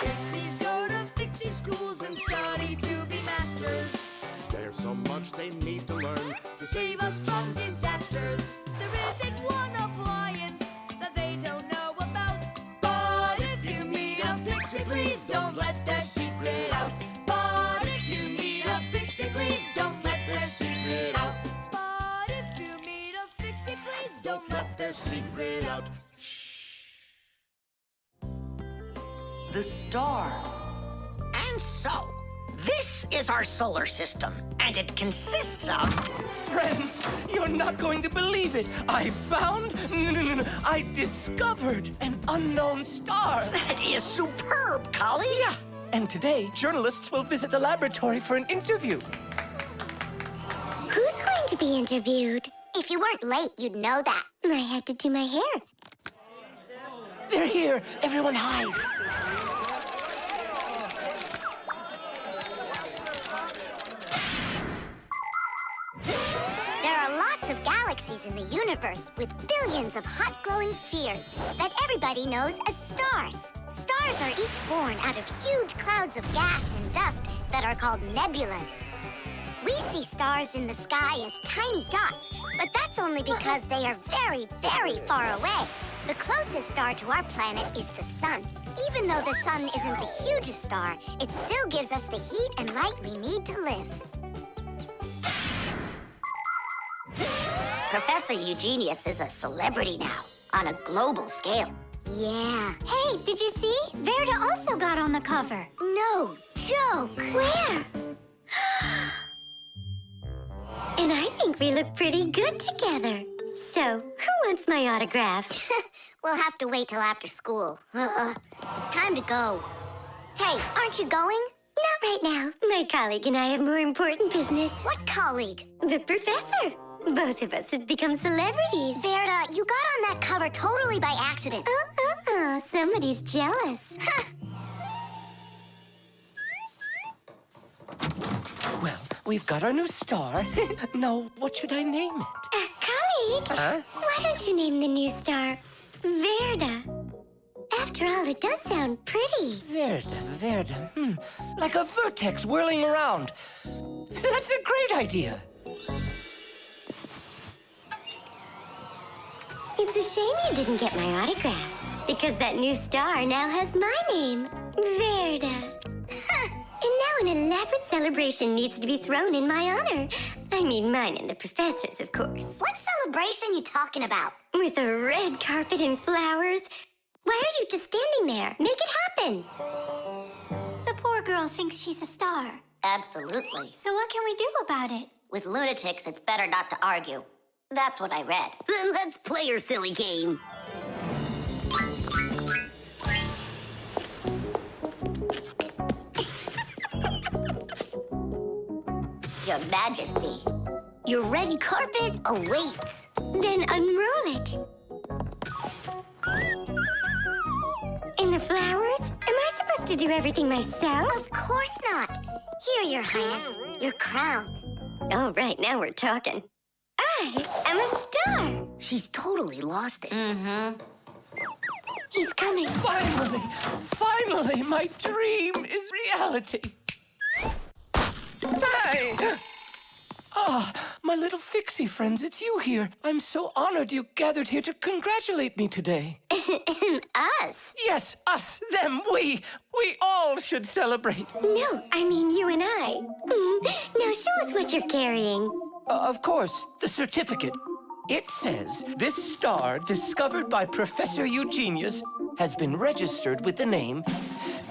Fixies go to Fixie schools and study to be masters. There's so much they need to learn To save us from disasters. There isn't one appliance that they don't know about. But if you meet a Fixie, please don't let their secret out. But if you meet a Fixie, please don't let their secret out. But if you meet a Fixie, please don't let their secret out. The star. And so, this is our solar system, and it consists of... Friends, you're not going to believe it. I found, I discovered an unknown star. That is superb, colleague. Yeah, and today, journalists will visit the laboratory for an interview. Who's going to be interviewed? If you weren't late, you'd know that. I had to do my hair. They're here. Everyone hide. There are lots of galaxies in the universe with billions of hot glowing spheres that everybody knows as stars. Stars are each born out of huge clouds of gas and dust that are called nebulas. We see stars in the sky as tiny dots, but that's only because they are very, very far away. The closest star to our planet is the sun. Even though the sun isn't the hugest star, it still gives us the heat and light we need to live. Professor Eugenius is a celebrity now, on a global scale. Yeah. Hey, did you see? Verda also got on the cover. No joke. Where? And I think we look pretty good together. So, who wants my autograph? We'll have to wait till after school. It's time to go. Hey, aren't you going? Not right now. My colleague and I have more important business. What colleague? The professor. Both of us have become celebrities. Verda, you got on that cover totally by accident. Somebody's jealous. Well, we've got our new star. Now, what should I name it? Colleague, Huh? why don't you name the new star Verda? After all, it does sound pretty. Verda. Like a vertex whirling around. That's a great idea. It's a shame you didn't get my autograph, because that new star now has my name, Verda. And now an elaborate celebration needs to be thrown in my honor. I mean mine and the professor's, of course. What celebration you talking about? With a red carpet and flowers. Why are you just standing there? Make it happen. The poor girl thinks she's a star. Absolutely. So what can we do about it? With lunatics, it's better not to argue. That's what I read. Then let's play your silly game. Your Majesty. Your red carpet awaits. Then unroll it. And the flowers? Am I supposed to do everything myself? Of course not. Here, Your Highness, your crown. All right, now we're talking. I am a star. She's totally lost it. He's coming. Finally, my dream is reality. Hey! My little Fixie friends, it's you here. I'm so honored you gathered here to congratulate me today. Us? Yes, us, them, we all should celebrate. No, I mean you and I. Now show us what you're carrying. Of course, the certificate. It says, this star, discovered by Professor Eugenius, has been registered with the name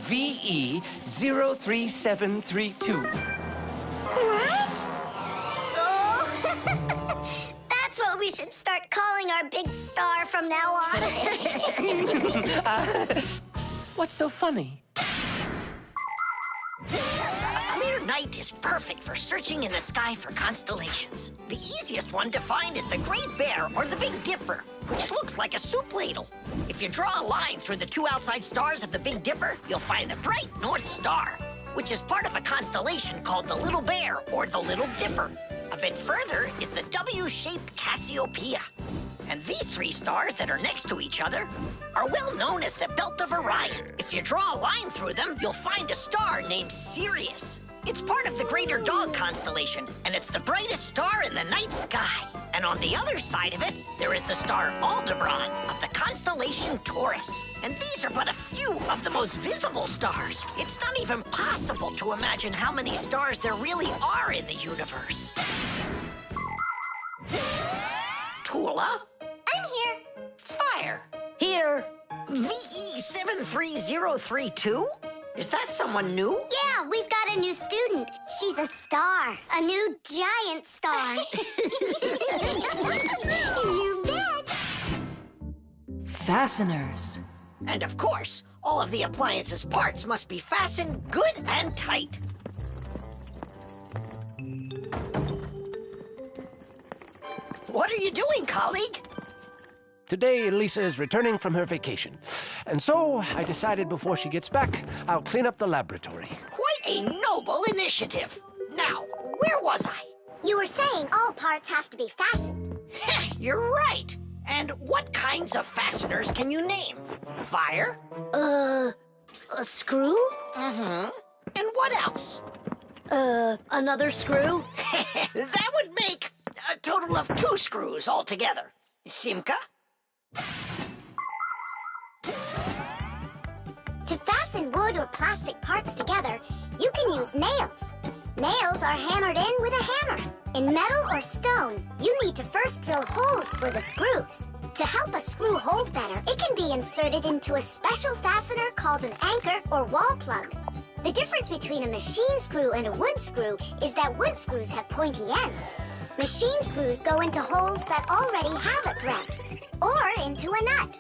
VE 03732. What? Oh, that's what we should start calling our big star from now on. What's so funny? A clear night is perfect for searching in the sky for constellations. The easiest one to find is the Great Bear or the Big Dipper, which looks like a soup ladle. If you draw a line through the two outside stars of the Big Dipper, you'll find the bright North Star, which is part of a constellation called the Little Bear or the Little Dipper. A bit further is the W-shaped Cassiopeia. And these three stars that are next to each other are well known as the Belt of Orion. If you draw a line through them, you'll find a star named Sirius. It's part of the Greater Dog constellation, and it's the brightest star in the night sky. And on the other side of it, there is the star Aldebaran of the constellation Taurus. And these are but a few of the most visible stars. It's not even possible to imagine how many stars there really are in the universe. Tula? I'm here. Fire. Here. VE73032? Is that someone new? Yeah, we've got a new student. She's a star. A new giant star. You bet. Fasteners. And of course, all of the appliance's parts must be fastened good and tight. What are you doing, colleague? Today, Lisa is returning from her vacation. And so, I decided before she gets back, I'll clean up the laboratory. Quite a noble initiative. Now, where was I? You were saying all parts have to be fastened. You're right. And what kinds of fasteners can you name? Fire? A screw? Mm-hmm. And what else? Another screw? That would make a total of 2 screws altogether. Simka? To fasten wood or plastic parts together, you can use nails. Nails are hammered in with a hammer. In metal or stone, you need to first drill holes for the screws. To help a screw hold better, it can be inserted into a special fastener called an anchor or wall plug. The difference between a machine screw and a wood screw is that wood screws have pointy ends. Machine screws go into holes that already have a thread, or into a nut.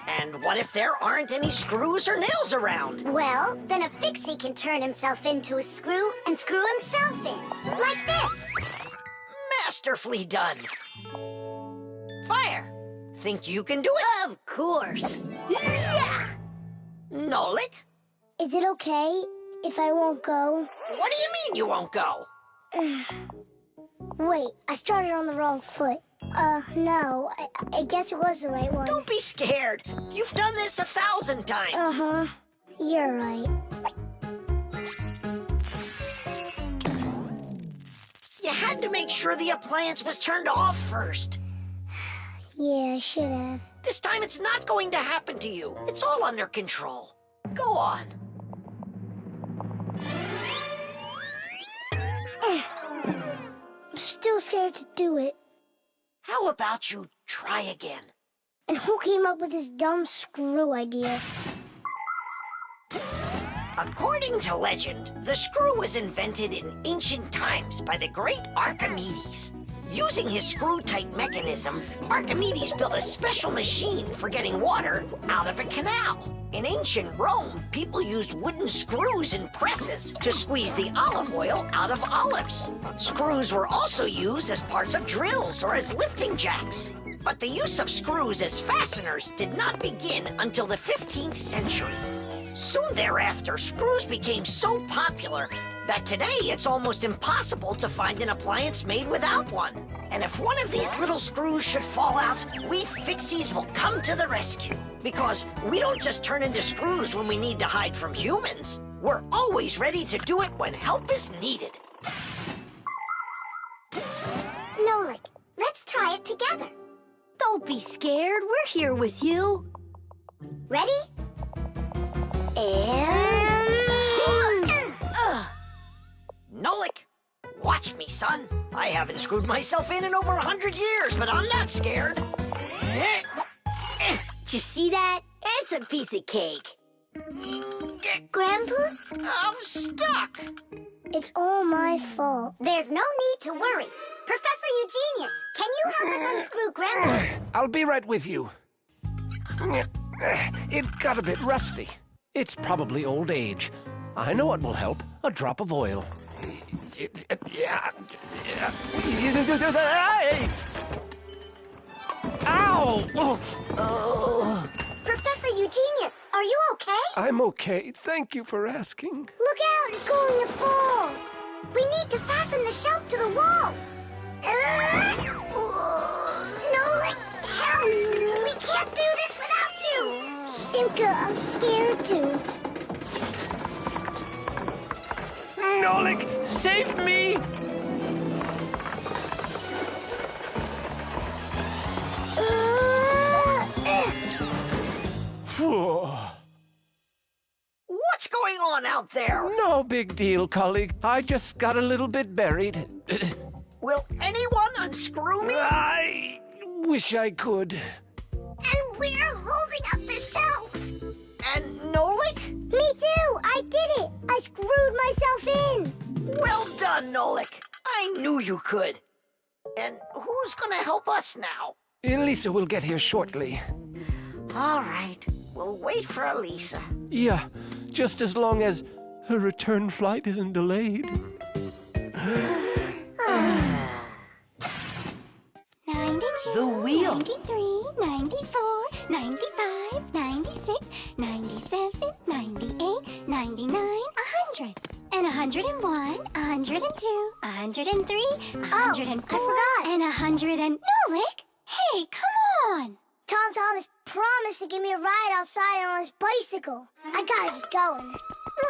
And what if there aren't any screws or nails around? Well, then a Fixie can turn himself into a screw and screw himself in, like this. Masterfully done. Fire. Think you can do it? Of course. Yeah! Nolik? Is it okay if I won't go? What do you mean you won't go? Wait, I started on the wrong foot. No, I guess it was the right one. Don't be scared. You've done this 1,000 times. Uh-huh. You're right. You had to make sure the appliance was turned off first. Yeah, I should have. This time it's not going to happen to you. It's all under control. Go on. I'm still scared to do it. How about you try again? And who came up with this dumb screw idea? According to legend, the screw was invented in ancient times by the great Archimedes. Using his screw-tight mechanism, Archimedes built a special machine for getting water out of a canal. In ancient Rome, people used wooden screws in presses to squeeze the olive oil out of olives. Screws were also used as parts of drills or as lifting jacks. But the use of screws as fasteners did not begin until the 15th century. Soon thereafter, screws became so popular that today it's almost impossible to find an appliance made without one. And if one of these little screws should fall out, we Fixies will come to the rescue. Because we don't just turn into screws when we need to hide from humans. We're always ready to do it when help is needed. Nolik, let's try it together. Don't be scared. We're here with you. Ready? Nolik, watch me, son. I haven't screwed myself in over 100 years, but I'm not scared. Did you see that? It's a piece of cake. Grandpa's? I'm stuck. It's all my fault. There's no need to worry. Professor Eugenius, can you help us unscrew Grandpa's? I'll be right with you. It got a bit rusty. It's probably old age. I know what will help. A drop of oil. Ow! Oh. Professor Eugenius, are you okay? I'm okay. Thank you for asking. Look out, it's going to fall. We need to fasten the shelf to the wall. Nolik, help! We can't do this without you! Simka, I'm scared too. Nolik, save me! What's going on out there? No big deal, colleague. I just got a little bit buried. Will anyone unscrew me? I wish I could. And we're holding up the shelf. And Nolik? Me too, I did it. I screwed myself in. Well done, Nolik. I knew you could. And who's gonna help us now? Elisa will get here shortly. All right, we'll wait for Elisa. Yeah, just as long as her return flight isn't delayed. 92, The wheel. 93, 94, 95, 96, 97, 98, 99, 100. And 101, 102, 103, 104, forgot. and 100 and... Nolik! Hey, come on! Tom Thomas promised to give me a ride outside on his bicycle. I gotta get going.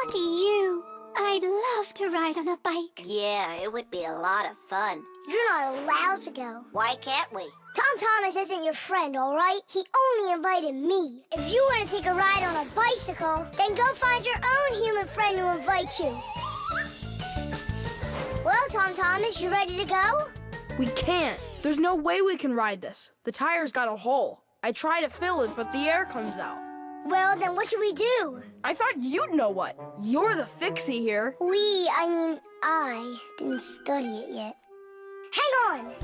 Lucky you. I'd love to ride on a bike. Yeah, it would be a lot of fun. You're not allowed to go. Why can't we? Tom Thomas isn't your friend, all right? He only invited me. If you want to take a ride on a bicycle, then go find your own human friend to invite you. Well, Tom Thomas, you ready to go? We can't. There's no way we can ride this. The tire's got a hole. I try to fill it, but the air comes out. Well, then what should we do? I thought you'd know what. You're the Fixie here. I didn't study it yet. Hang on!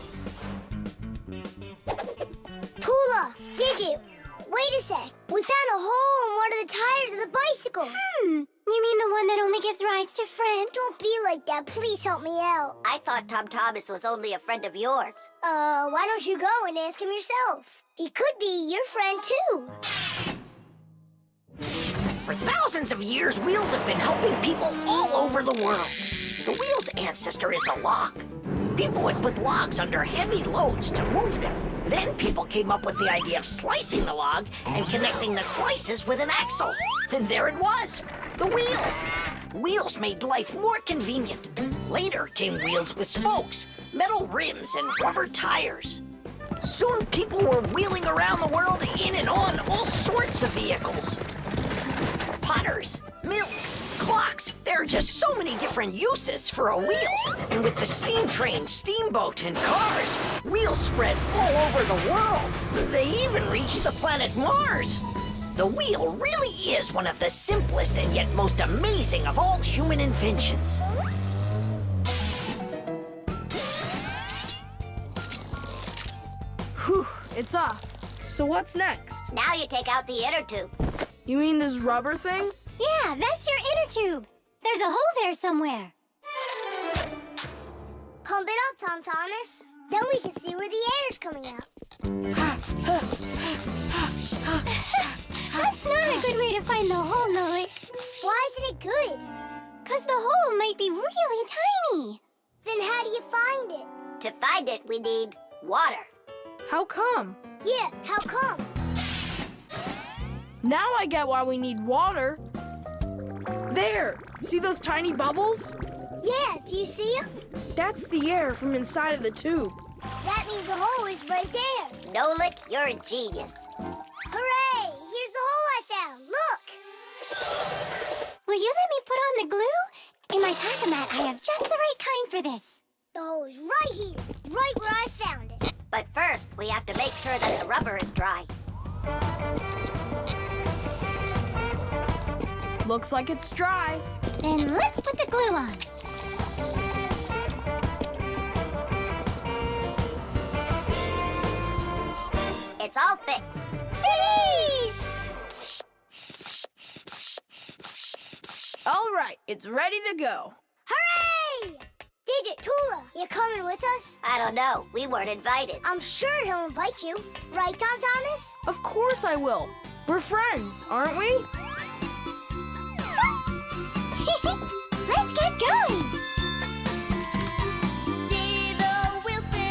Tula, Digit, wait a sec. We found a hole in one of the tires of the bicycle. You mean the one that only gives rides to friends? Don't be like that. Please help me out. I thought Tom Thomas was only a friend of yours. Why don't you go and ask him yourself? He could be your friend, too. For thousands of years, wheels have been helping people all over the world. The wheel's ancestor is a log. People would put logs under heavy loads to move them. Then people came up with the idea of slicing the log and connecting the slices with an axle. And there it was, the wheel. Wheels made life more convenient. Later came wheels with spokes, metal rims, and rubber tires. Soon people were wheeling around the world in and on all sorts of vehicles. Potters, mills, clocks. There are just so many different uses for a wheel. And with the steam train, steamboat, and cars, wheels spread all over the world. They even reached the planet Mars. The wheel really is one of the simplest and yet most amazing of all human inventions. Whew, it's off. So what's next? Now you take out the inner tube. You mean this rubber thing? Yeah, that's your inner tube. There's a hole there somewhere. Pump it up, Tom Thomas. Then we can see where the air's coming out. That's not a good way to find the hole, Nolik. Why isn't it good? 'Cause the hole might be really tiny. Then how do you find it? To find it, we need water. How come? Yeah, how come? Now I get why we need water. There! See those tiny bubbles? Yeah, do you see them? That's the air from inside of the tube. That means the hole is right there. Nolik, you're a genius. Hooray! Here's the hole I found. Look! Will you let me put on the glue? In my pack-a-mat, I have just the right kind for this. The hole is right here, right where I found it. But first, we have to make sure that the rubber is dry. Looks like it's dry. Then let's put the glue on. It's all fixed. Finish! All right, it's ready to go. Hooray! Digit, Tula, you coming with us? I don't know. We weren't invited. I'm sure he'll invite you. Right, Tom Thomas? Of course I will. We're friends, aren't we? Let's get going! See the wheels spin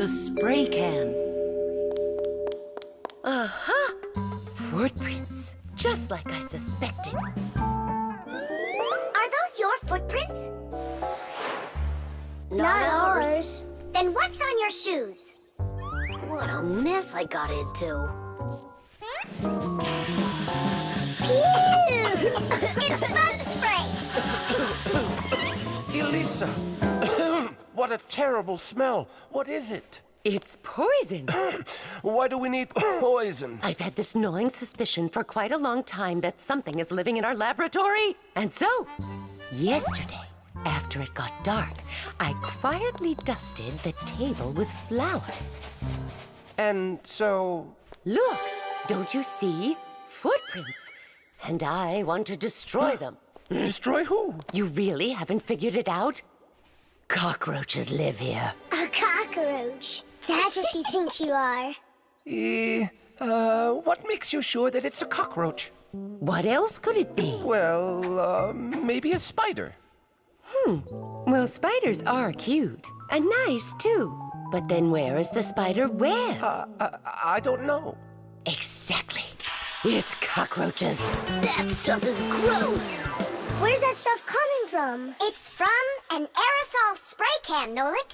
the spray can. Uh-huh! Footprints, just like I suspected. Are those your footprints? Not ours. Then what's on your shoes? What a mess I got into. Pew! It's bug spray! Elisa! What a terrible smell. What is it? It's poison. Why do we need poison? I've had this gnawing suspicion for quite a long time that something is living in our laboratory. And so, yesterday, after it got dark, I quietly dusted the table with flour. And so... Look, don't you see? Footprints. And I want to destroy them. Destroy who? You really haven't figured it out? Cockroaches live here. A cockroach. That's what you think you are. What makes you sure that it's a cockroach? What else could it be? Well, maybe a spider. Well, spiders are cute. And nice, too. But then where is the spider web? I don't know. Exactly. It's cockroaches. That stuff is gross. Where's that stuff coming from? It's from an aerosol spray can, Nolik.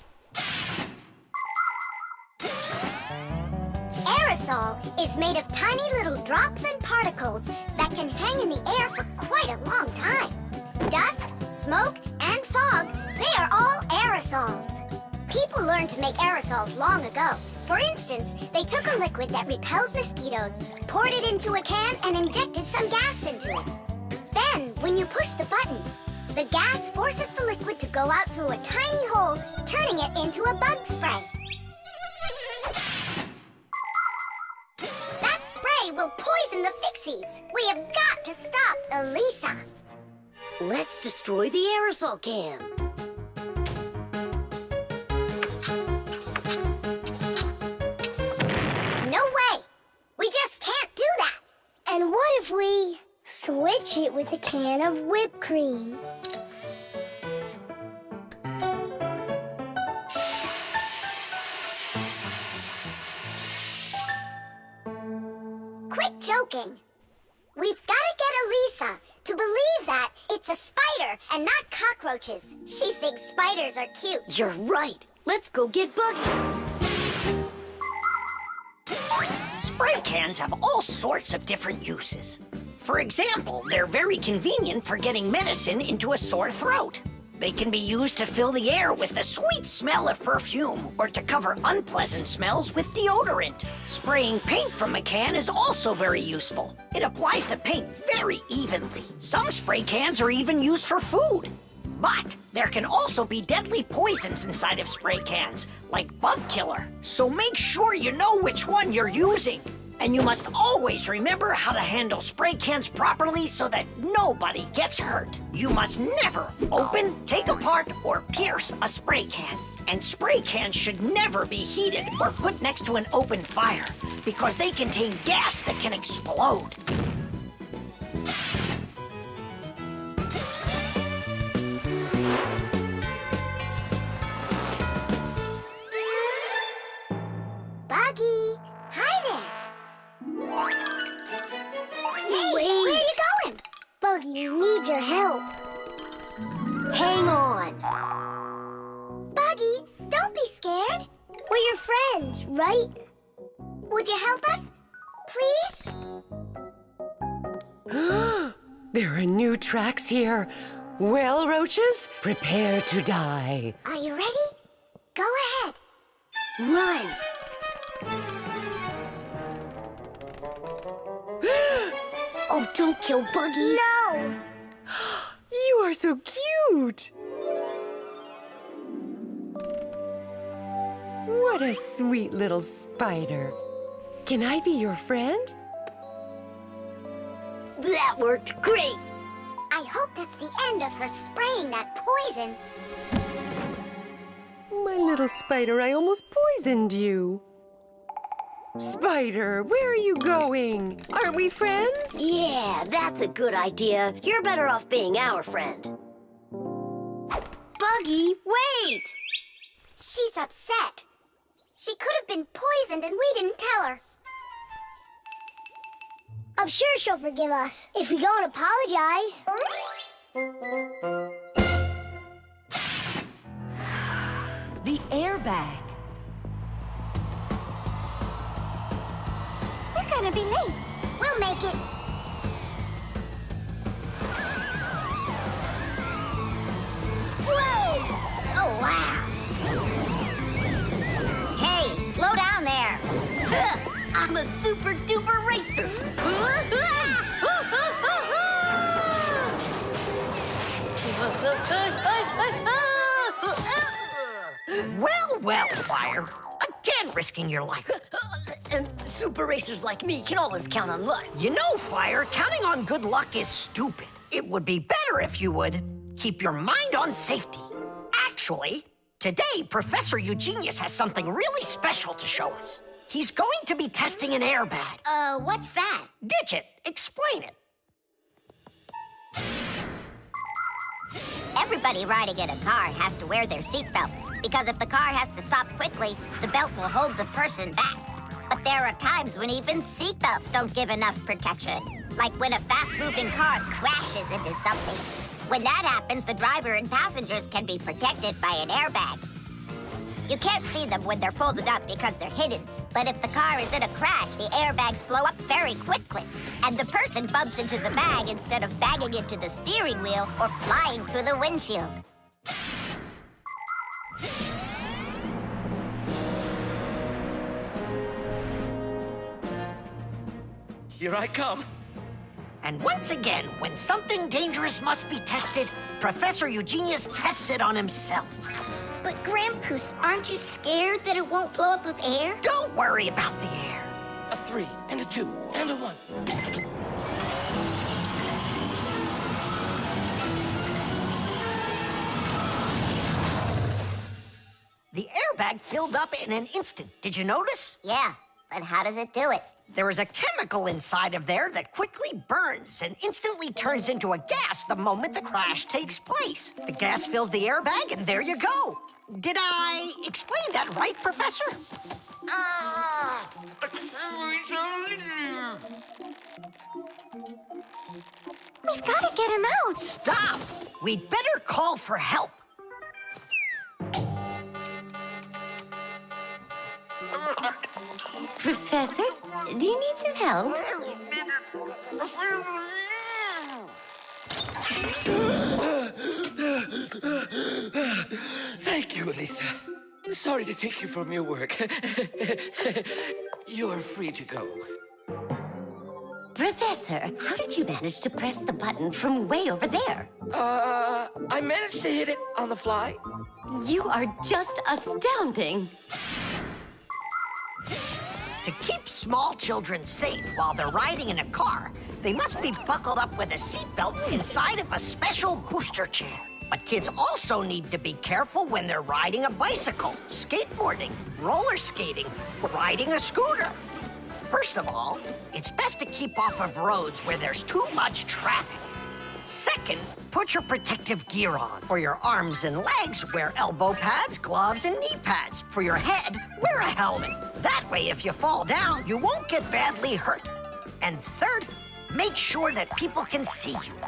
Aerosol is made of tiny little drops and particles that can hang in the air for quite a long time. Dust, smoke, and fog, they are all aerosols. People learned to make aerosols long ago. For instance, they took a liquid that repels mosquitoes, poured it into a can, and injected some gas into it. Then, when you push the button, the gas forces the liquid to go out through a tiny hole, turning it into a bug spray. That spray will poison the Fixies. We have got to stop Elisa. Let's destroy the aerosol can. No way! We just can't do that! And what if we switch it with a can of whipped cream? Quit joking. We've got to get Elisa to believe that it's a spider and not cockroaches. She thinks spiders are cute. You're right. Let's go get Buggy. Spray cans have all sorts of different uses. For example, they're very convenient for getting medicine into a sore throat. They can be used to fill the air with the sweet smell of perfume or to cover unpleasant smells with deodorant. Spraying paint from a can is also very useful. It applies the paint very evenly. Some spray cans are even used for food. But there can also be deadly poisons inside of spray cans, like bug killer. So make sure you know which one you're using. And you must always remember how to handle spray cans properly so that nobody gets hurt. You must never open, take apart, or pierce a spray can. And spray cans should never be heated or put next to an open fire because they contain gas that can explode. Buggy, hi there. Hey, Wait. where are you going? Buggy, we need your help. Hang on. Buggy, don't be scared. We're your friends, right? Would you help us? Please? There are new tracks here. Well, roaches, prepare to die. Are you ready? Go ahead. Run. Oh, don't kill Buggy. No! You are so cute. What a sweet little spider. Can I be your friend? That worked great. I hope that's the end of her spraying that poison. My little spider, I almost poisoned you. Spider, where are you going? Aren't we friends? Yeah, that's a good idea. You're better off being our friend. Buggy, wait! She's upset. She could have been poisoned and we didn't tell her. I'm sure she'll forgive us if we go and apologize. The airbag. We're gonna be late. We'll make it. Whoa! Oh, wow. Hey, slow down there. I'm a super duper racer. Well, Fire. Again risking your life. And super racers like me can always count on luck. You know, Fire, counting on good luck is stupid. It would be better if you would keep your mind on safety. Actually, today, Professor Eugenius has something really special to show us. He's going to be testing an airbag. What's that? Ditch it. Explain it. Everybody riding in a car has to wear their seatbelt, because if the car has to stop quickly, the belt will hold the person back. But there are times when even seatbelts don't give enough protection, like when a fast-moving car crashes into something. When that happens, the driver and passengers can be protected by an airbag. You can't see them when they're folded up because they're hidden, but if the car is in a crash, the airbags blow up very quickly, and the person bumps into the bag instead of banging into the steering wheel or flying through the windshield. Here I come. And once again, when something dangerous must be tested, Professor Eugenius tests it on himself. But Grandpoos, aren't you scared that it won't blow up with air? Don't worry about the air. A 3 and a 2 and a 1. The airbag filled up in an instant. Did you notice? Yeah, but how does it do it? There is a chemical inside of there that quickly burns and instantly turns into a gas the moment the crash takes place. The gas fills the airbag, and there you go. Did I explain that right, Professor? We've got to get him out. Stop! We'd better call for help. Professor, do you need some help? Thank you, Elisa. Sorry to take you from your work. You're free to go. Professor, how did you manage to press the button from way over there? I managed to hit it on the fly. You are just astounding. To keep small children safe while they're riding in a car, they must be buckled up with a seatbelt inside of a special booster chair. But kids also need to be careful when they're riding a bicycle, skateboarding, roller skating, or riding a scooter. First of all, it's best to keep off of roads where there's too much traffic. Second, put your protective gear on. For your arms and legs, wear elbow pads, gloves, and knee pads. For your head, wear a helmet. That way, if you fall down, you won't get badly hurt. And third, make sure that people can see you.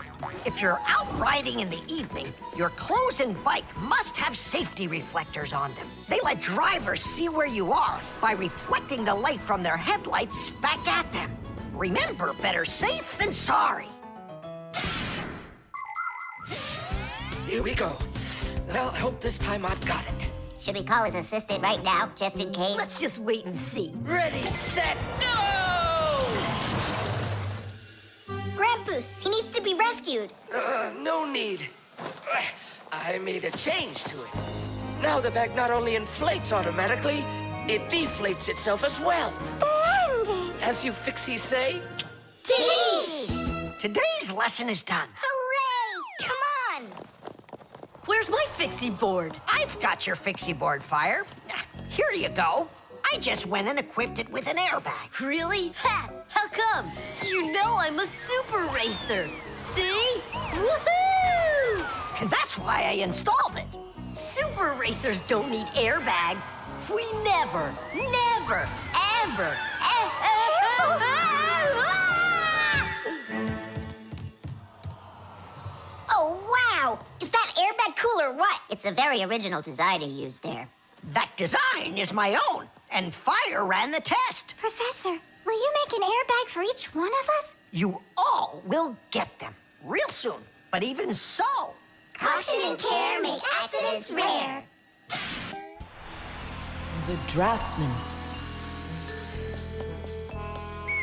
If you're out riding in the evening, your clothes and bike must have safety reflectors on them. They let drivers see where you are by reflecting the light from their headlights back at them. Remember, better safe than sorry. Here we go. Well, I hope this time I've got it. Should we call his assistant right now, just in case? Let's just wait and see. Ready, set, go! Grandpoos, he needs to be rescued. No need. I made a change to it. Now the bag not only inflates automatically, it deflates itself as well. Splendid! As you Fixies say, Teach! Today's lesson is done. Hooray! Come on! Where's my Fixie board? I've got your Fixie board, Fire. Here you go. I just went and equipped it with an airbag. Really? Ha! How come? You know I'm a super racer. See? Woohoo! And that's why I installed it. Super racers don't need airbags. We never, never, ever, Oh, wow! Is that airbag cool or what? It's a very original design you used there. That design is my own, and Fire ran the test. Professor, will you make an airbag for each one of us? You all will get them real soon. But even so, Caution and care make accidents rare. The Draftsman.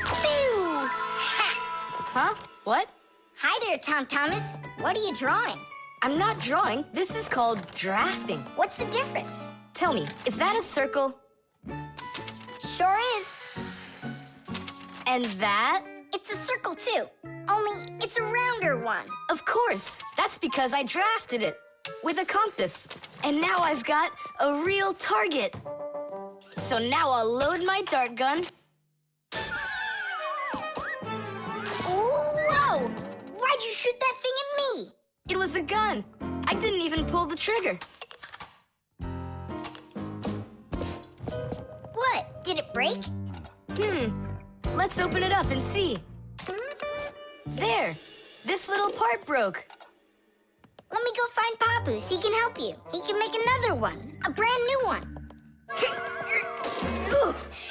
Pew! Ha! Huh? What? Hi there, Tom Thomas. What are you drawing? I'm not drawing. This is called drafting. What's the difference? Tell me, is that a circle? Sure is. And that? It's a circle, too. Only it's a rounder one. Of course. That's because I drafted it with a compass. And now I've got a real target. So now I'll load my dart gun. Whoa! Why'd you shoot that thing at me? It was the gun. I didn't even pull the trigger. What? Did it break? Let's open it up and see. There. This little part broke. Let me go find Papoose. He can help you. He can make another one. A brand new one.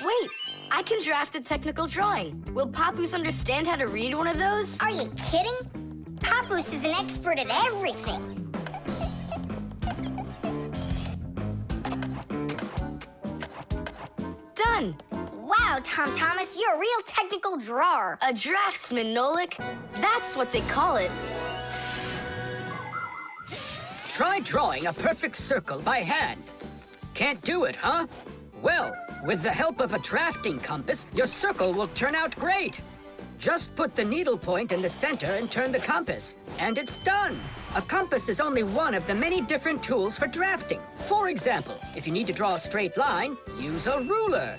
Wait, I can draft a technical drawing. Will Papoose understand how to read one of those? Are you kidding? Papoose is an expert at everything. Done. Wow, Tom Thomas, you're a real technical drawer. A draftsman, Nolik. That's what they call it. Try drawing a perfect circle by hand. Can't do it, huh? Well, with the help of a drafting compass, your circle will turn out great. Just put the needle point in the center and turn the compass, and it's done. A compass is only one of the many different tools for drafting. For example, if you need to draw a straight line, use a ruler.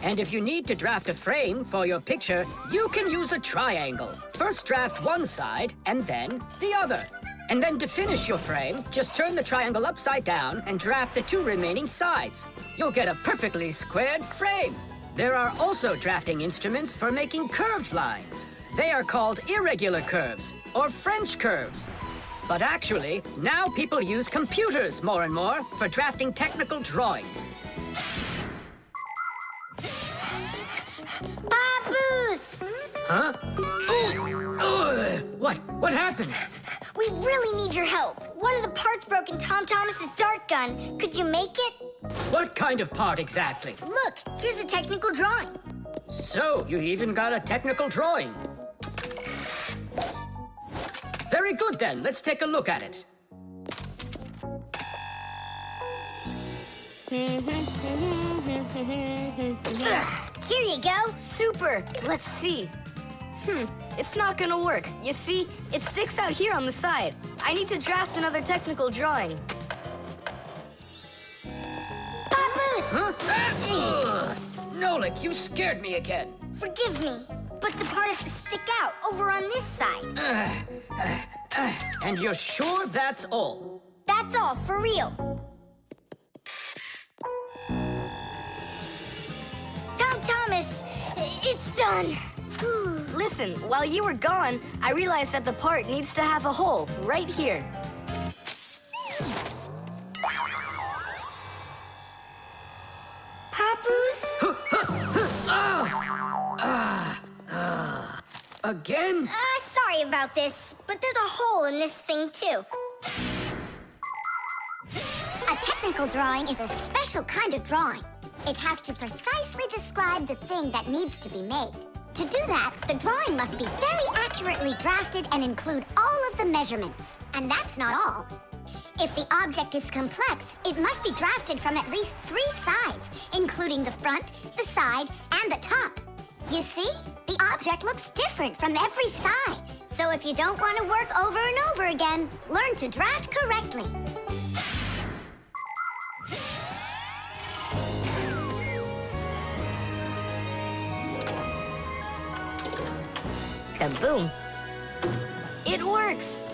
And if you need to draft a frame for your picture, you can use a triangle. First draft one side, and then the other. And then to finish your frame, just turn the triangle upside down and draft the two remaining sides. You'll get a perfectly squared frame. There are also drafting instruments for making curved lines. They are called irregular curves, or French curves. But actually, now people use computers more and more for drafting technical drawings. Papoose! Huh? What happened? We really need your help. One of the parts broke in Tom Thomas's dart gun. Could you make it? What kind of part exactly? Look, here's a technical drawing. So, you even got a technical drawing. Very good then, let's take a look at it. Here you go. Super. Let's see. It's not gonna work. You see, it sticks out here on the side. I need to draft another technical drawing. Papoose! Huh? Nolik, you scared me again. Forgive me, but the part has to stick out over on this side. And you're sure that's all? That's all, for real. Tom Thomas, it's done. Listen, while you were gone, I realized that the part needs to have a hole right here. Papoose? Again? Sorry about this, but there's a hole in this thing, too. A technical drawing is a special kind of drawing. It has to precisely describe the thing that needs to be made. To do that, the drawing must be very accurately drafted and include all of the measurements. And that's not all. If the object is complex, it must be drafted from at least 3 sides, including the front, the side, and the top. You see? The object looks different from every side. So if you don't want to work over and over again, learn to draft correctly. Kaboom. It works.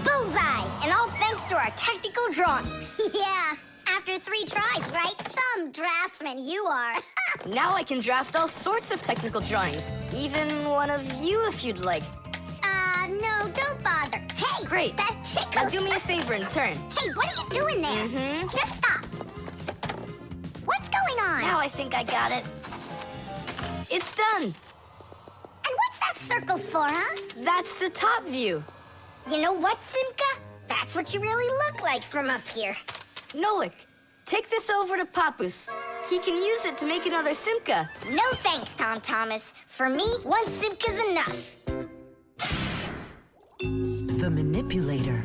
Bullseye! And all thanks to our technical drawings. Yeah, after 3 tries, right? Some draftsman you are. Now I can draft all sorts of technical drawings. Even one of you if you'd like. No, don't bother. Hey! Great. That tickles. Now do me a favor and turn. Hey, what are you doing there? Just stop. What's going on? Now I think I got it. It's done. And what's that circle for, huh? That's the top view. You know what, Simka? That's what you really look like from up here. Nolik, take this over to Papus. He can use it to make another Simka. No thanks, Tom Thomas. For me, 1 Simka's enough. The manipulator.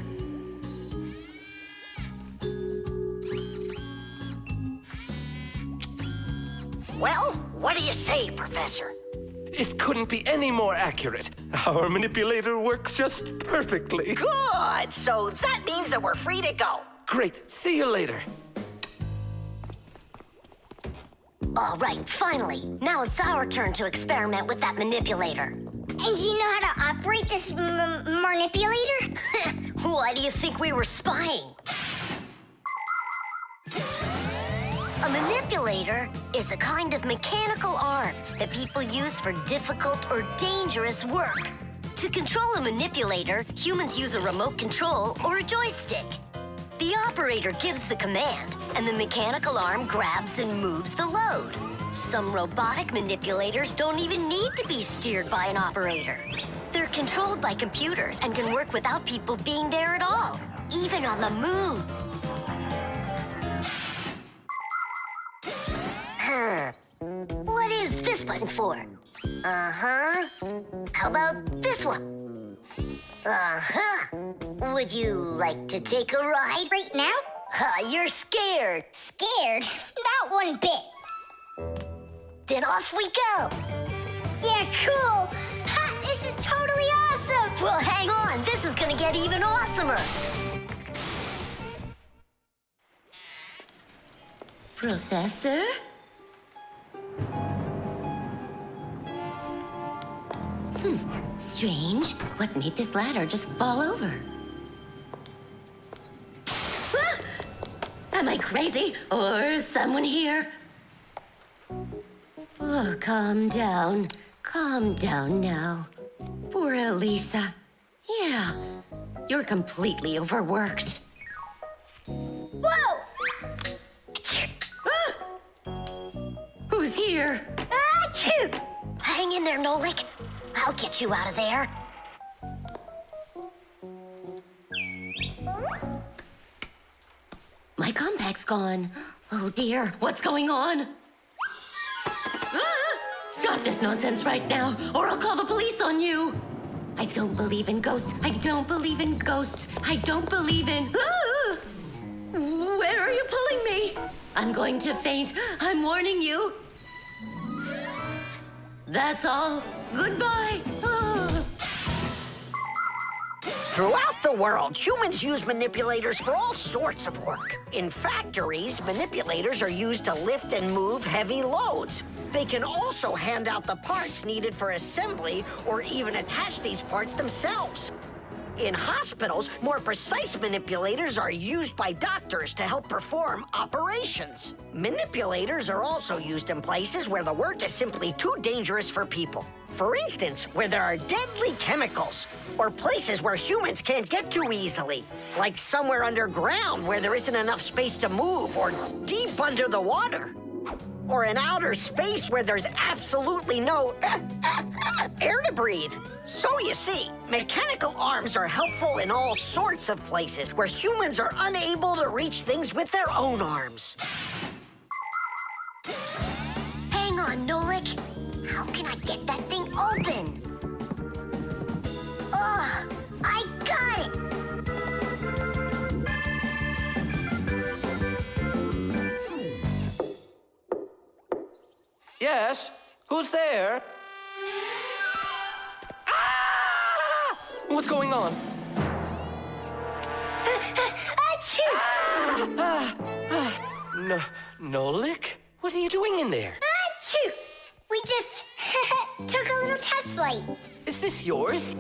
Well, what do you say, Professor? It couldn't be any more accurate. Our manipulator works just perfectly. Good! So that means that we're free to go. Great. See you later. All right, finally. Now it's our turn to experiment with that manipulator. And do you know how to operate this manipulator? Why do you think we were spying? A manipulator is a kind of mechanical arm that people use for difficult or dangerous work. To control a manipulator, humans use a remote control or a joystick. The operator gives the command, and the mechanical arm grabs and moves the load. Some robotic manipulators don't even need to be steered by an operator. They're controlled by computers and can work without people being there at all, even on the moon. What is this button for? Uh-huh. How about this one? Uh-huh. Would you like to take a ride? Right now? You're scared. Scared? Not one bit. Then off we go. Yeah, cool. Ha! This is totally awesome. Well, hang on. This is gonna get even awesomer. Professor? Strange. What made this ladder just fall over? Ah! Am I crazy? Or is someone here? Oh, calm down. Calm down now. Poor Elisa. Yeah, you're completely overworked. Whoa! Ah! Who's here? Achoo! Hang in there, Nolik. I'll get you out of there. My compact's gone. Oh dear, what's going on? Ah! Stop this nonsense right now, or I'll call the police on you. I don't believe in ghosts. I don't believe in ghosts. I don't believe in... Ah! Where are you pulling me? I'm going to faint. I'm warning you. That's all. Goodbye. Ah. Throughout the world, humans use manipulators for all sorts of work. In factories, manipulators are used to lift and move heavy loads. They can also hand out the parts needed for assembly or even attach these parts themselves. In hospitals, more precise manipulators are used by doctors to help perform operations. Manipulators are also used in places where the work is simply too dangerous for people. For instance, where there are deadly chemicals, or places where humans can't get to easily, like somewhere underground where there isn't enough space to move, or deep under the water. Or in outer space where there's absolutely no air to breathe. So you see, mechanical arms are helpful in all sorts of places where humans are unable to reach things with their own arms. Hang on, Nolik. How can I get that thing open? Ugh, I got it! Yes? Who's there? Ah! What's going on? Achoo! Nolik? What are you doing in there? Achoo! We just took a little test flight. Is this yours?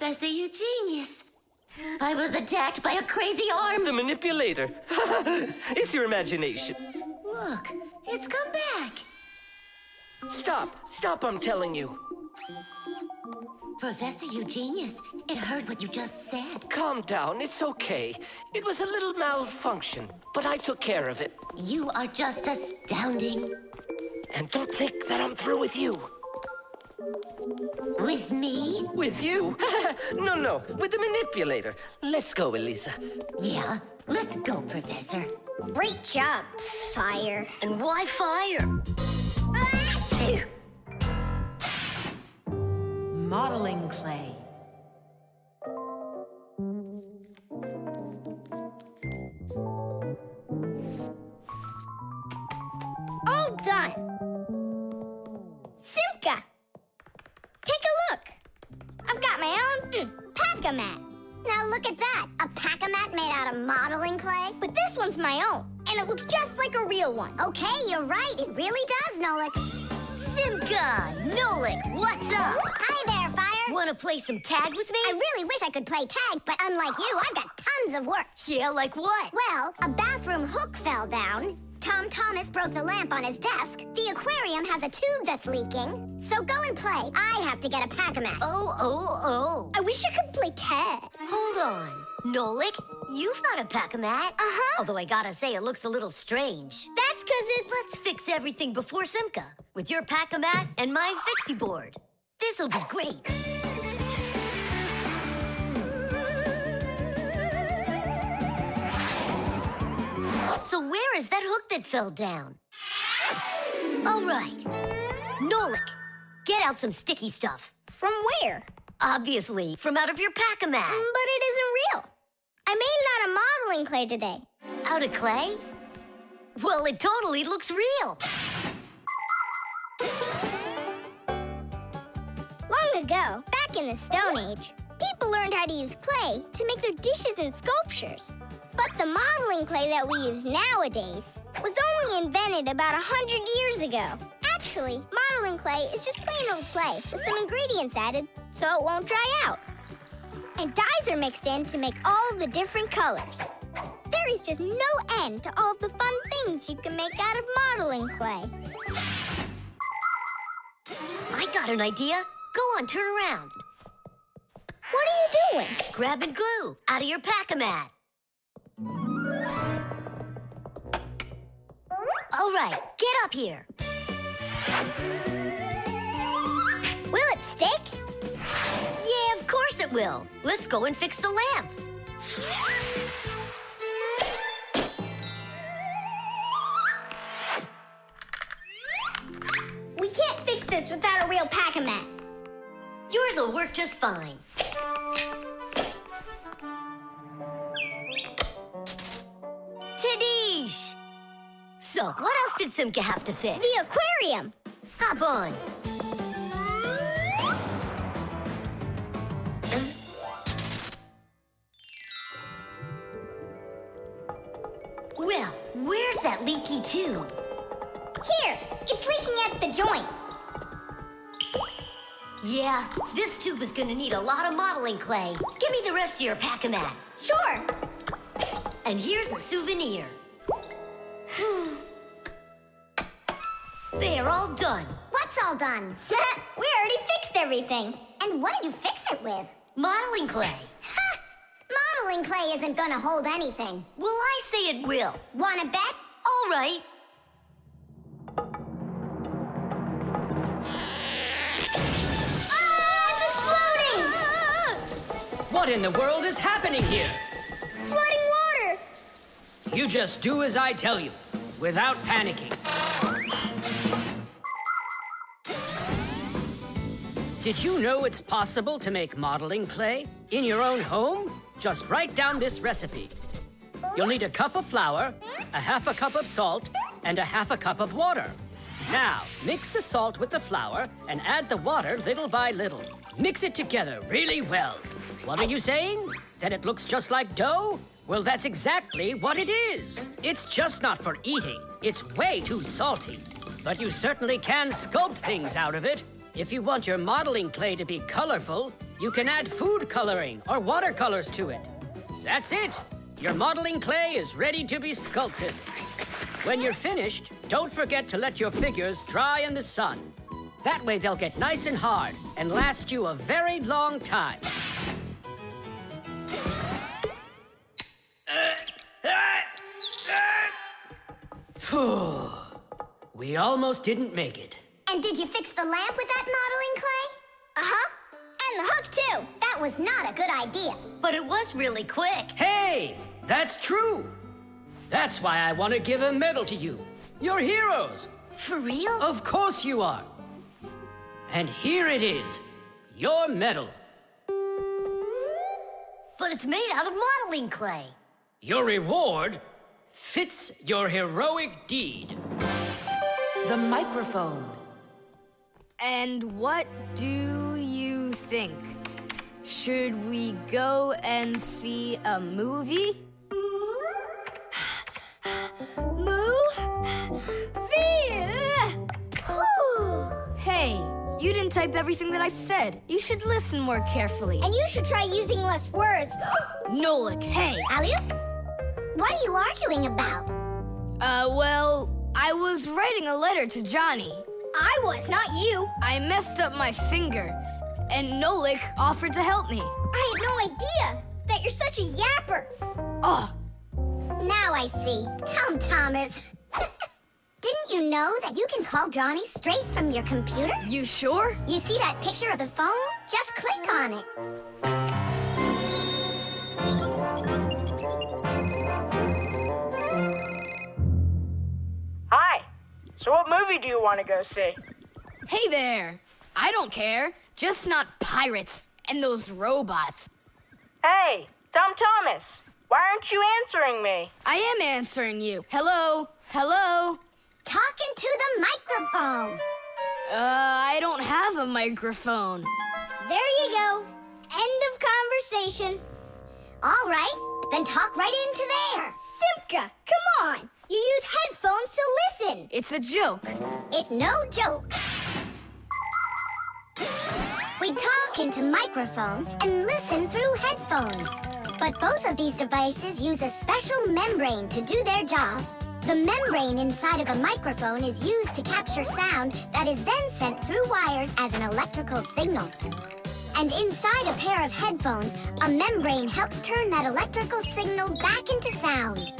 Professor Eugenius. I was attacked by a crazy arm. The manipulator. It's your imagination. Look, it's come back. Stop, I'm telling you. Professor Eugenius, it heard what you just said. Calm down, it's okay. It was a little malfunction, but I took care of it. You are just astounding. And don't think that I'm through with you. With me? With you? No, with the manipulator. Let's go, Elisa. Yeah, let's go, Professor. Great job, Fire. And why fire? Modeling clay. All done. Simka, take a look. I've got my own pack-a-mat. Now look at that, a pack-a-mat made out of modeling clay. But this one's my own, and it looks just like a real one. Okay, you're right, it really does, Nolik. Simka, Nolik, what's up? Hi there, Fire. Want to play some tag with me? I really wish I could play tag, but unlike you, I've got tons of work. Yeah, like what? Well, a bathroom hook fell down. Tom Thomas broke the lamp on his desk. The aquarium has a tube that's leaking. So go and play. I have to get a pack-a-mat. Oh. I wish I could play tag. Hold on. Nolik, you've got a pack-a-mat. Uh-huh. Although I gotta say, it looks a little strange. That's because it's... Let's fix everything before Simka with your pack-a-mat and my Fixie board. This'll be great. So where is that hook that fell down? All right. Nolik, get out some sticky stuff. From where? Obviously, from out of your pack-a-mat. But it isn't real. I made it out of modeling clay today. Out of clay? Well, it totally looks real. Long ago, back in the Stone Age, people learned how to use clay to make their dishes and sculptures. But the modeling clay that we use nowadays was only invented about 100 years ago. Actually, modeling clay is just plain old clay with some ingredients added so it won't dry out. And dyes are mixed in to make all the different colors. There is just no end to all of the fun things you can make out of modeling clay. I got an idea. Go on, turn around. What are you doing? Grabbing glue out of your pack-a-mat. All right, get up here. Will it stick? Yeah, of course it will. Let's go and fix the lamp. We can't fix this without a real pack-a-mat. Yours will work just fine. Tadish! So, what else did Simka have to fix? The aquarium. Hop on. Well, where's that leaky tube? Here, it's leaking at the joint. Yeah, this tube is gonna need a lot of modeling clay. Give me the rest of your pack-a-mat. Sure. And here's a souvenir. They're all done. What's all done? We already fixed everything. And what did you fix it with? Modeling clay. Ha! Modeling clay isn't gonna hold anything. Well, I say it will. Wanna bet? All right. Ah, it's exploding! What in the world is happening here? Flooding water! You just do as I tell you, without panicking. Did you know it's possible to make modeling clay in your own home? Just write down this recipe. You'll need a cup of flour, a half a cup of salt, and a half a cup of water. Now, mix the salt with the flour and add the water little by little. Mix it together really well. What are you saying? That it looks just like dough? Well, that's exactly what it is. It's just not for eating. It's way too salty. But you certainly can sculpt things out of it. If you want your modeling clay to be colorful, you can add food coloring or watercolors to it. That's it. Your modeling clay is ready to be sculpted. When you're finished, don't forget to let your figures dry in the sun. That way they'll get nice and hard and last you a very long time. Phew. We almost didn't make it. And did you fix the lamp with that modeling clay? Uh-huh. And the hook, too. That was not a good idea. But it was really quick. Hey, that's true. That's why I want to give a medal to you. You're heroes. For real? Of course you are. And here it is, your medal. But it's made out of modeling clay. Your reward fits your heroic deed. The microphone. And what do you think? Should we go and see a movie? Hey, you didn't type everything that I said. You should listen more carefully. And you should try using less words. Nolik, hey. Alley-oop? What are you arguing about? Well, I was writing a letter to Johnny. I was, not you. I messed up my finger, and Nolik offered to help me. I had no idea that you're such a yapper. Oh, Now I see. Tom Thomas. Didn't you know that you can call Johnny straight from your computer? you sure? You see that picture of the phone? Just click on it. Hi. So what movie do you want to go see? Hey there. I don't care. Just not pirates and those robots. Hey, Tom Thomas. Why aren't you answering me? I am answering you. Hello? Hello? Talking to the microphone. I don't have a microphone. There you go. End of conversation. All right, then talk right into there. Simka, come on. You use headphones to listen. It's a joke. It's no joke. We talk into microphones and listen through headphones. But both of these devices use a special membrane to do their job. The membrane inside of a microphone is used to capture sound that is then sent through wires as an electrical signal. And inside a pair of headphones, a membrane helps turn that electrical signal back into sound.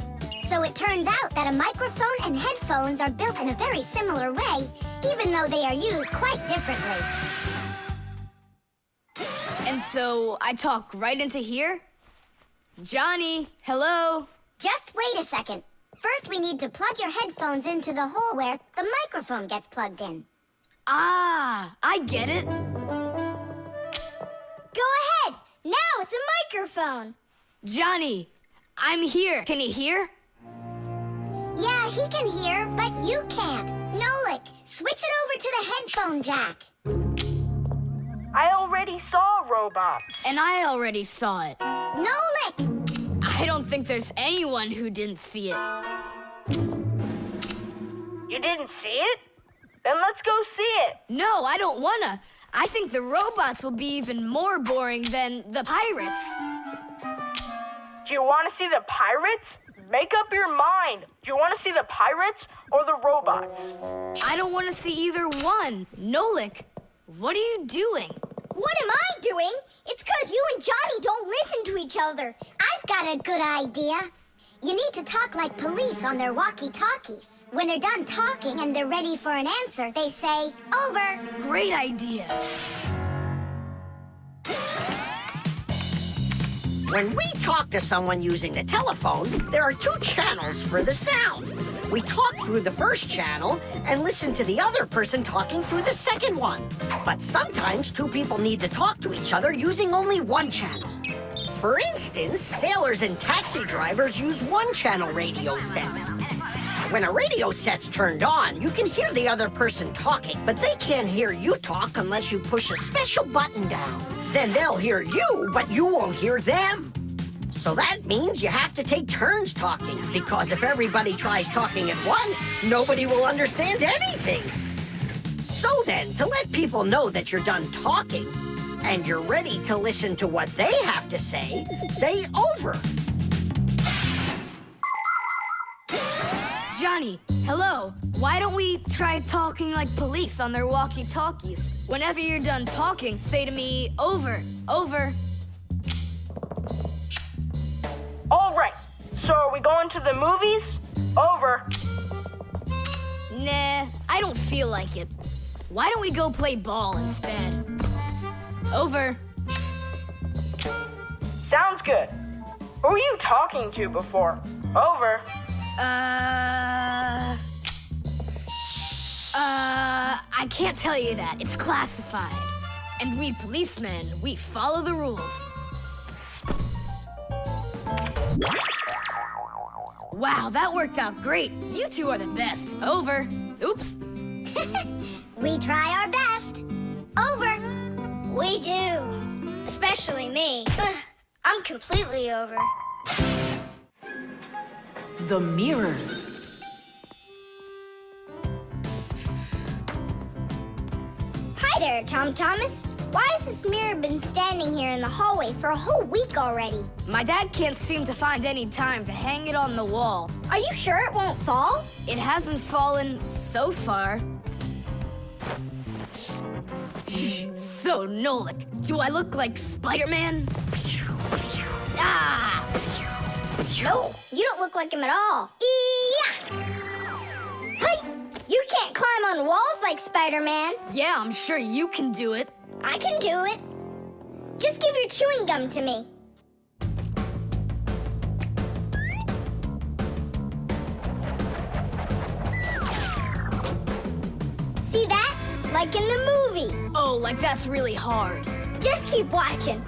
So it turns out that a microphone and headphones are built in a very similar way, even though they are used quite differently. And so I talk right into here? Johnny, hello? Just wait a second. First, we need to plug your headphones into the hole where the microphone gets plugged in. Ah, I get it. Go ahead. Now it's a microphone. Johnny, I'm here. Can you hear? Yeah, he can hear, but you can't. Nolik, switch it over to the headphone jack. I already saw a robot. And I already saw it. Nolik! I don't think there's anyone who didn't see it. You didn't see it? Then let's go see it. No, I don't wanna. I think the robots will be even more boring than the pirates. Do you want to see the pirates? Make up your mind. Do you want to see the pirates or the robots? I don't want to see either one. Nolik, what are you doing? What am I doing? It's 'cause you and Johnny don't listen to each other. I've got a good idea. You need to talk like police on their walkie-talkies. When they're done talking and they're ready for an answer, they say, over. Great idea. When we talk to someone using the telephone, there are two channels for the sound. We talk through the first channel and listen to the other person talking through the second one. But sometimes two people need to talk to each other using only one channel. For instance, sailors and taxi drivers use one-channel radio sets. When a radio set's turned on, you can hear the other person talking, but they can't hear you talk unless you push a special button down. Then they'll hear you, but you won't hear them. So that means you have to take turns talking, because if everybody tries talking at once, nobody will understand anything. So then, to let people know that you're done talking, and you're ready to listen to what they have to say, say over. Johnny, hello. Why don't we try talking like police on their walkie-talkies? Whenever you're done talking, say to me, over, over. All right. So are we going to the movies? Over. Nah, I don't feel like it. Why don't we go play ball instead? Over. Sounds good. Who were you talking to before? Over. I can't tell you that. It's classified. And we policemen, we follow the rules. Wow, that worked out great. You two are the best. Over. Oops. We try our best. Over. We do. Especially me. I'm completely over. The mirror. Hi there, Tom Thomas. Why has this mirror been standing here in the hallway for a whole week already? My dad can't seem to find any time to hang it on the wall. Are you sure it won't fall? It hasn't fallen so far. So, Nolik, do I look like Spider-Man? Ah! No, you don't look like him at all. Yeah! Hey! You can't climb on walls like Spider-Man. Yeah, I'm sure you can do it. I can do it. Just give your chewing gum to me. See that? Like in the movie. Oh, like that's really hard. Just keep watching.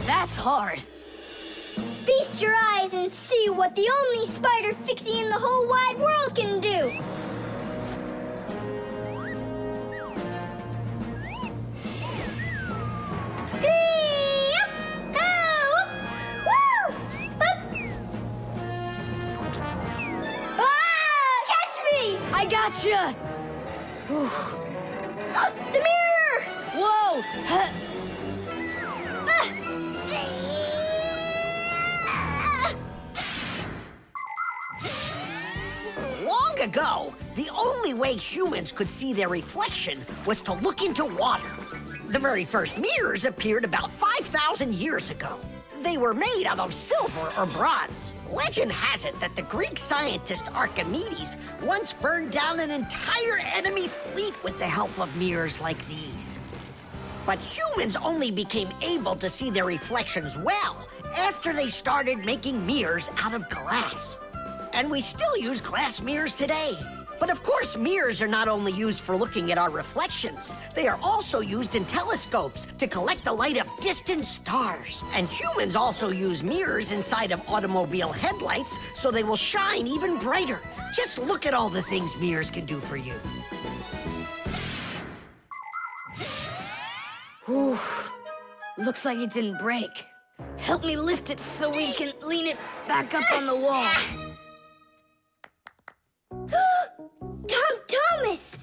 That's hard. Feast your eyes and see what the only spider Fixie in the whole wide world can do. Catch me! I gotcha! The mirror! Whoa! Long ago, the only way humans could see their reflection was to look into water. The very first mirrors appeared about 5,000 years ago. They were made out of silver or bronze. Legend has it that the Greek scientist Archimedes once burned down an entire enemy fleet with the help of mirrors like these. But humans only became able to see their reflections well after they started making mirrors out of glass. And we still use glass mirrors today. But of course, mirrors are not only used for looking at our reflections. They are also used in telescopes to collect the light of distant stars. And humans also use mirrors inside of automobile headlights so they will shine even brighter. Just look at all the things mirrors can do for you. Whew. Looks like it didn't break. Help me lift it so we can lean it back up on the wall. Tom Thomas!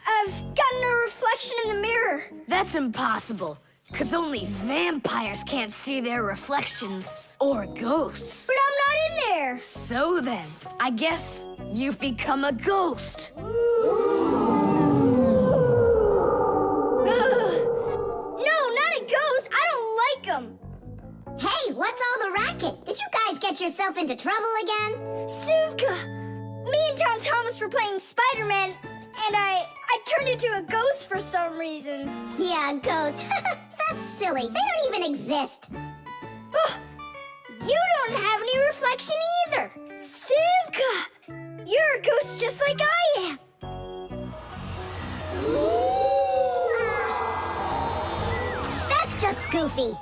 I've gotten a reflection in the mirror. That's impossible, because only vampires can't see their reflections. Or ghosts. But I'm not in there. So then, I guess you've become a ghost. No, not a ghost. I don't like them. Hey, what's all the racket? Did you guys get yourself into trouble again? Simka! Me and Tom Thomas were playing Spider-Man, and I turned into a ghost for some reason. Yeah, a ghost. That's silly. They don't even exist. You don't have any reflection either. Simka! You're a ghost just like I am. That's just goofy.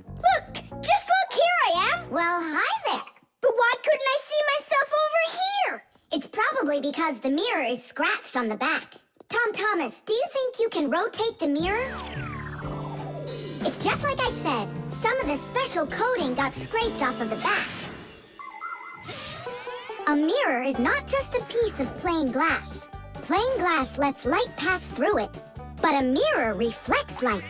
Look! Just look! Here I am! Well, hi there. But why couldn't I see myself over here? It's probably because the mirror is scratched on the back. Tom Thomas, do you think you can rotate the mirror? It's just like I said. Some of the special coating got scraped off of the back. A mirror is not just a piece of plain glass. Plain glass lets light pass through it, but a mirror reflects light.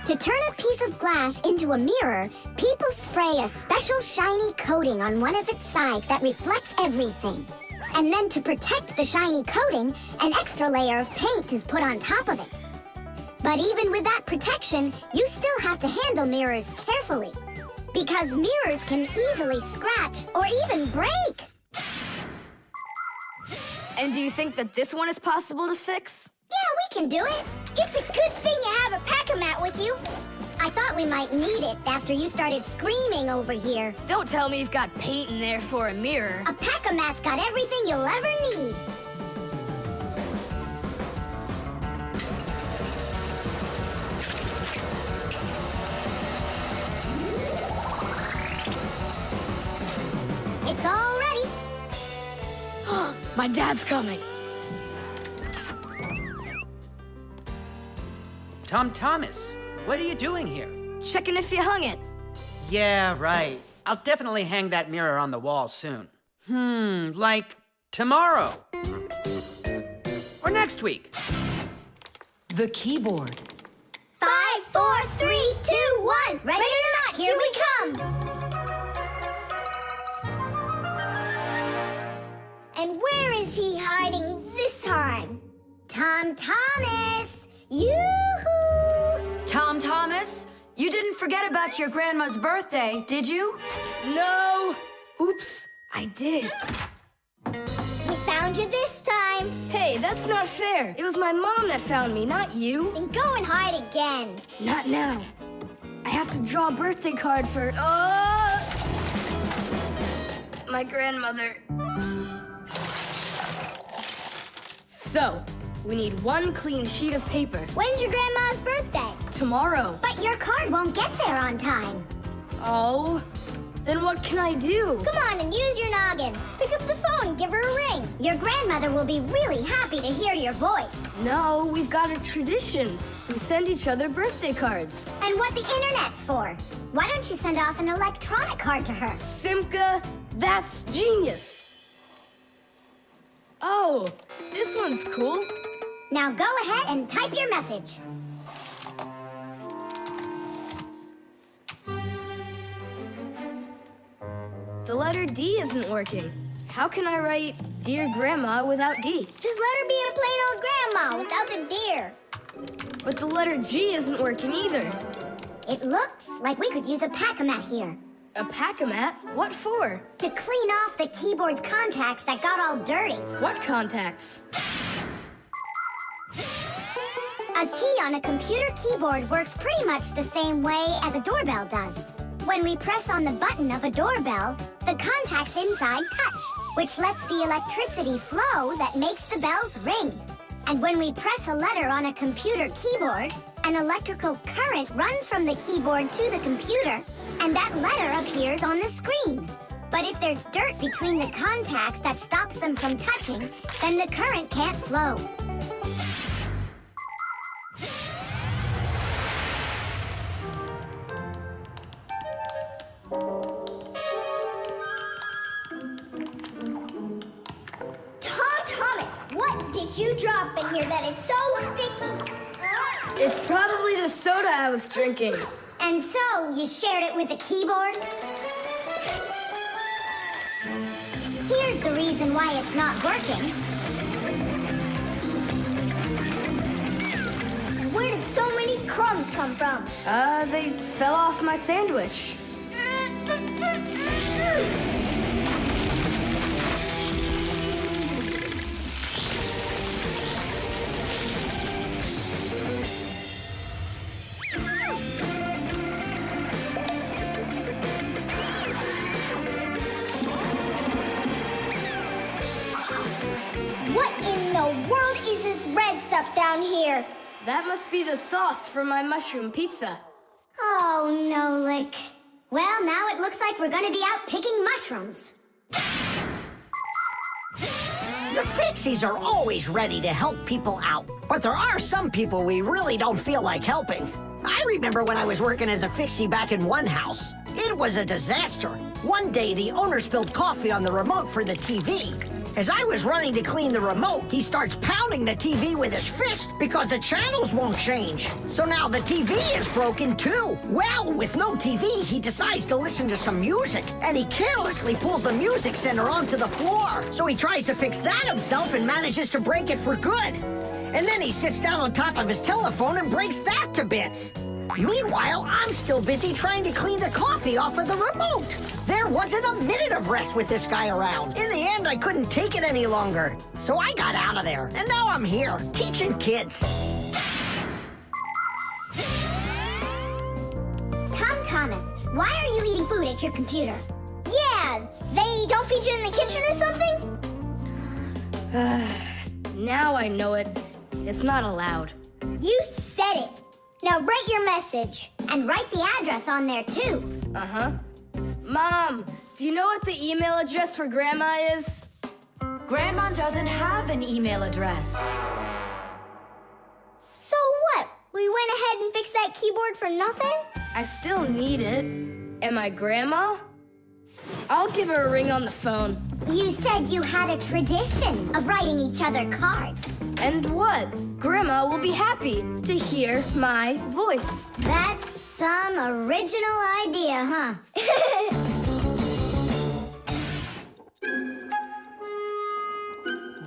To turn a piece of glass into a mirror, people spray a special shiny coating on one of its sides that reflects everything. And then to protect the shiny coating, an extra layer of paint is put on top of it. But even with that protection, you still have to handle mirrors carefully, because mirrors can easily scratch or even break. And do you think that this one is possible to fix? Yeah, we can do it. It's a good thing you have a pack-a-mat with you. I thought we might need it after you started screaming over here. Don't tell me you've got paint in there for a mirror. A pack-a-mat's got everything you'll ever need. It's all ready. My dad's coming. Tom Thomas, what are you doing here? Checking if you hung it. Yeah, right. I'll definitely hang that mirror on the wall soon. Like tomorrow. Or next week. The keyboard. 5, 4, 3, 2, 1. Ready or not, here we come. And where is he hiding this time? Tom Thomas! Yoo-hoo! Tom Thomas, you didn't forget about your grandma's birthday, did you? No! Oops, I did. We found you this time. Hey, that's not fair. It was my mom that found me, not you. Then go and hide again. Not now. I have to draw a birthday card for... my grandmother. So, we need one clean sheet of paper. When's your grandma's birthday? Tomorrow. But your card won't get there on time. Oh, then what can I do? Come on and use your noggin. Pick up the phone and give her a ring. Your grandmother will be really happy to hear your voice. No, we've got a tradition. We send each other birthday cards. And what's the internet for? Why don't you send off an electronic card to her? Simka, that's genius. Oh, this one's cool. Now go ahead and type your message. The letter D isn't working. How can I write Dear Grandma without D? Just let her be a plain old grandma without the dear. But the letter G isn't working either. It looks like we could use a pack-a-mat here. A pack-a-mat? What for? To clean off the keyboard's contacts that got all dirty. What contacts? A key on a computer keyboard works pretty much the same way as a doorbell does. When we press on the button of a doorbell, the contacts inside touch, which lets the electricity flow that makes the bells ring. And when we press a letter on a computer keyboard, an electrical current runs from the keyboard to the computer, and that letter appears on the screen. But if there's dirt between the contacts that stops them from touching, then the current can't flow. What did you drop in here that is so sticky? It's probably the soda I was drinking. And so, you shared it with the keyboard? Here's the reason why it's not working. Where did so many crumbs come from? They fell off my sandwich. What in the world is this red stuff down here? That must be the sauce for my mushroom pizza. Oh, Nolik. Well, now it looks like we're gonna be out picking mushrooms. The Fixies are always ready to help people out. But there are some people we really don't feel like helping. I remember when I was working as a Fixie back in one house. It was a disaster. One day, the owner spilled coffee on the remote for the TV. As I was running to clean the remote, he starts pounding the TV with his fist because the channels won't change. So now the TV is broken too. Well, with no TV, he decides to listen to some music, and he carelessly pulls the music center onto the floor. So he tries to fix that himself and manages to break it for good. And then he sits down on top of his telephone and breaks that to bits. Meanwhile, I'm still busy trying to clean the coffee off of the remote. There wasn't a minute of rest with this guy around. In the end, I couldn't take it any longer. So I got out of there, and now I'm here, teaching kids. Tom Thomas, why are you eating food at your computer? Yeah, they don't feed you in the kitchen or something? Now I know it. It's not allowed. You said it. Now write your message, and write the address on there too. Uh-huh. Mom, do you know what the email address for Grandma is? Grandma doesn't have an email address. So what? We went ahead and fixed that keyboard for nothing? I still need it. Am I Grandma? I'll give her a ring on the phone. You said you had a tradition of writing each other cards. And what? Grandma will be happy to hear my voice. That's some original idea, huh?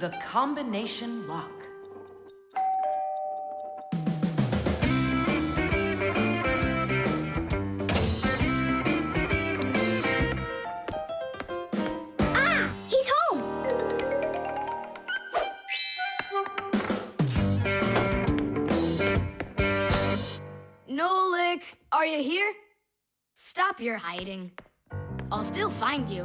The combination lock. Ah! He's home! Nolik, are you here? Stop your hiding. I'll still find you.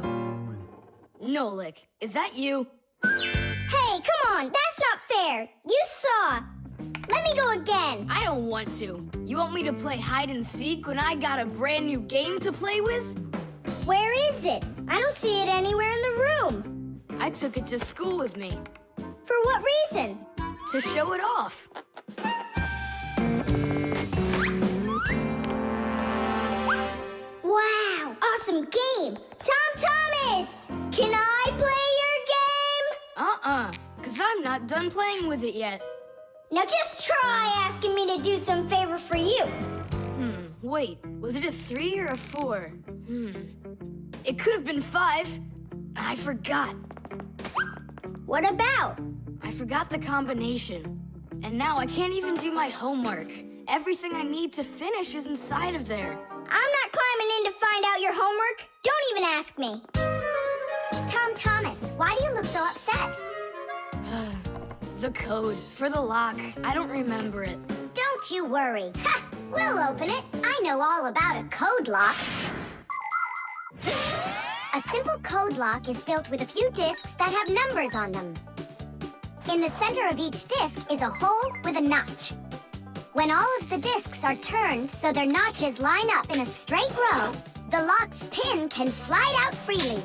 Nolik, is that you? Hey, come on! That's not fair! You saw! Let me go again! I don't want to. You want me to play hide and seek when I got a brand new game to play with? Where is it? I don't see it anywhere in the room. I took it to school with me. For what reason? To show it off. Wow! Awesome game! Tom Thomas! Can I play your game? Because I'm not done playing with it yet. Now just try asking me to do some favor for you. Wait, was it a 3 or a 4? It could have been 5. I forgot. What about? I forgot the combination. And now I can't even do my homework. Everything I need to finish is inside of there. I'm not climbing in to find out your homework. Don't even ask me. Tom Thomas, why do you look so upset? The code for the lock. I don't remember it. Don't you worry. Ha! We'll open it. I know all about a code lock. A simple code lock is built with a few discs that have numbers on them. In the center of each disc is a hole with a notch. When all of the discs are turned so their notches line up in a straight row, the lock's pin can slide out freely.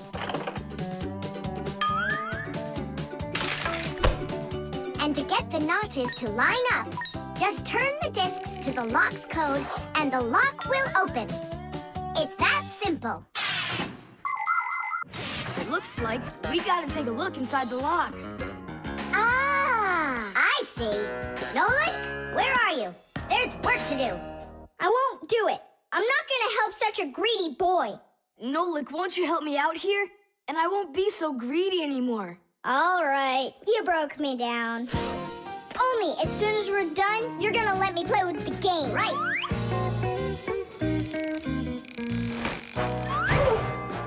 And to get the notches to line up, just turn the discs to the lock's code and the lock will open. It's that simple. It looks like we gotta take a look inside the lock. Ah, I see. Nolik, where are you? There's work to do. I won't do it. I'm not gonna help such a greedy boy. Nolik, won't you help me out here? And I won't be so greedy anymore. All right, you broke me down. Only as soon as we're done, you're gonna let me play with the game, right?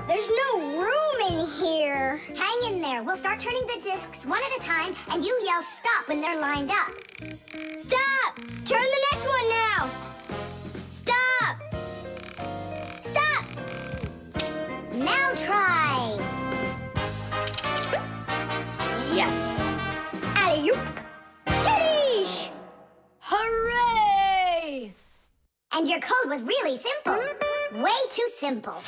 There's no room in here. Hang in there. We'll start turning the discs one at a time, and you yell stop when they're lined up. Stop! Turn the next one now. Stop! Stop! Now try. Yes! Alley-oop! Titties! Hooray! And your code was really simple. Way too simple.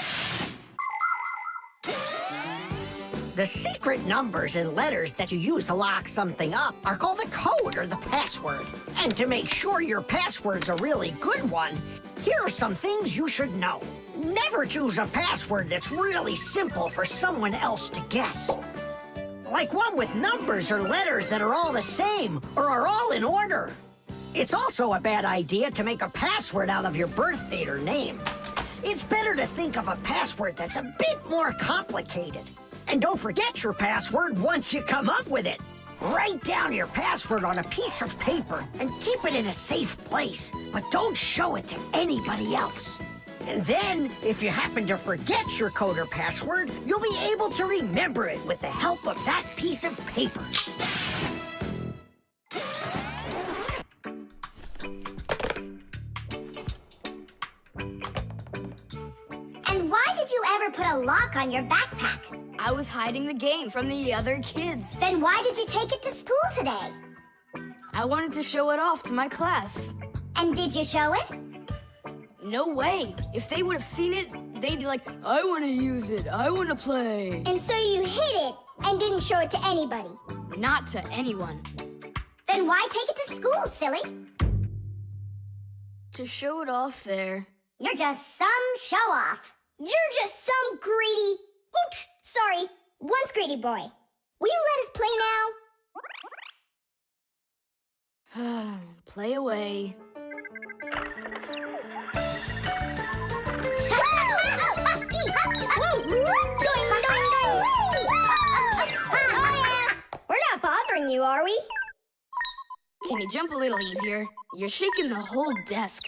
The secret numbers and letters that you use to lock something up are called the code or the password. And to make sure your password's a really good one, here are some things you should know. Never choose a password that's really simple for someone else to guess. Like one with numbers or letters that are all the same or are all in order. It's also a bad idea to make a password out of your birth date or name. It's better to think of a password that's a bit more complicated. And don't forget your password once you come up with it. Write down your password on a piece of paper and keep it in a safe place, but don't show it to anybody else. And then, if you happen to forget your code or password, you'll be able to remember it with the help of that piece of paper. And why did you ever put a lock on your backpack? I was hiding the game from the other kids. Then why did you take it to school today? I wanted to show it off to my class. And did you show it? No way. If they would have seen it, they'd be like, I want to use it. I want to play. And so you hid it and didn't show it to anybody? Not to anyone. Then why take it to school, silly? To show it off there. You're just some show-off. You're just some greedy... Oops, sorry. Once greedy boy. Will you let us play now? Play away. We're not bothering you, are we? Can you jump a little easier? You're shaking the whole desk.